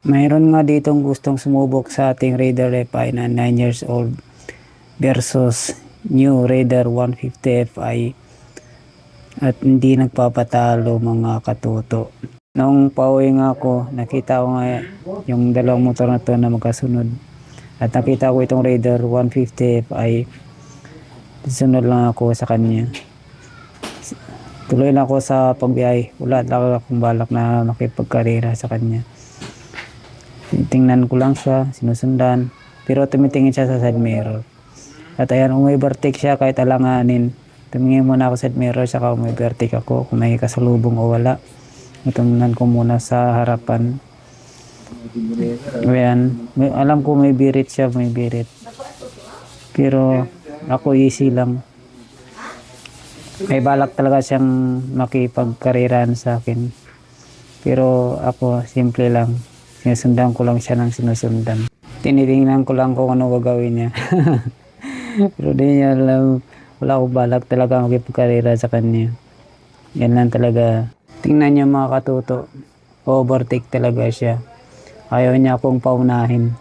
Mayroon nga ditong gustong sumubok sa ating Raider FI na 9 years old versus new Raider 150 FI at hindi nagpapatalo mga katuto. Nung pauwi nga ako, nakita ko nga yung dalawang motor na to na magkasunod. At nakita ko itong Raider 150 FI. Sunod lang ako sa kanya. Tuloy lang ako sa pagbiyahe. Wala talaga akong balak na makipagkarera sa kanya. Tingnan ko lang siya, sinusundan. Pero tumitingin siya sa side mirror. At ayan, umibertik siya kahit alanganin. Tumingin muna ako sa side mirror, saka umibertik ako kung may kasalubong o wala. Tumingnan ko muna sa harapan. Ayan, alam ko may birit siya, may birit. Pero ako easy lang. May balak talaga siyang makipagkariran sa akin. Pero ako, simple lang. Sinusundan ko lang siya ng sinusundan. Tinitingnan ko lang kung ano gagawin niya. Pero di niya alam, wala akong balak talaga makipagkarera sa kanya. Yan lang talaga. Tingnan niyo mga katuto. Overtake talaga siya. Ayaw niya akong paunahin.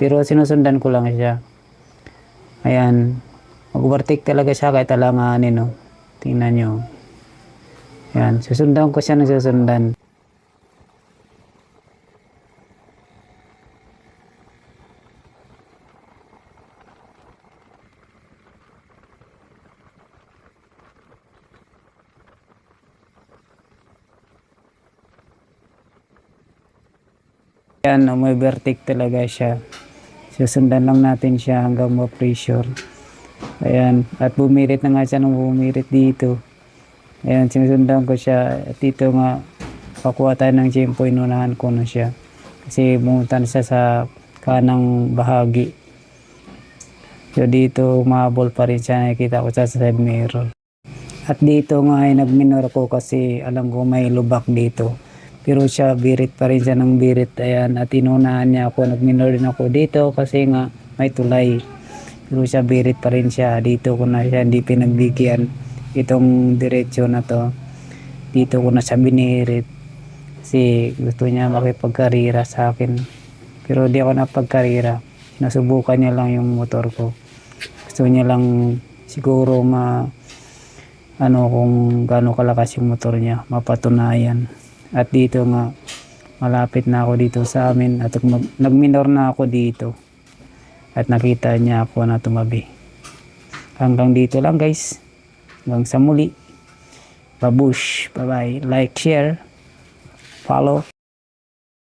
Pero sinusundan ko lang siya. Ayan. Mag-overtake talaga siya kahit alanganin, no? Tingnan niyo. Ayan. Susundan ko siya ng susundan. Yan, may vertic talaga siya. Susundan lang natin siya hanggang ma-pressure. Ayan, at bumirit na nga siya nung bumirit dito. Ayan, sinusundan ko siya. At dito nga, pakuha tayo ng tiyempo, inunahan ko na siya. Kasi bumunta na siya sa kanang bahagi. So dito, mahabol pa rin siya. Nakikita ko siya sa side mirror. At dito nga ay nagminor ko kasi alam ko may lubak dito. Pero siya, birit pa rin siya ng birit. Ayan, at inunahan niya ako. Nagminor din ako dito kasi nga may tulay. Pero siya, birit pa rin siya. Dito ko na siya hindi pinagbigyan. Itong diretsyo na to. Dito ko na siya binirit. Kasi gusto niya makipagkarira sa akin. Pero di ako napagkarira. Nasubukan niya lang yung motor ko. Gusto niya lang siguro kung gaano kalakas yung motor niya. Mapatunayan. At dito nga, malapit na ako dito sa amin at nagminor na ako dito. At nakita niya ako na tumabi. Hanggang dito lang guys. Hanggang sa muli. Babush. Bye bye. Like, share, follow.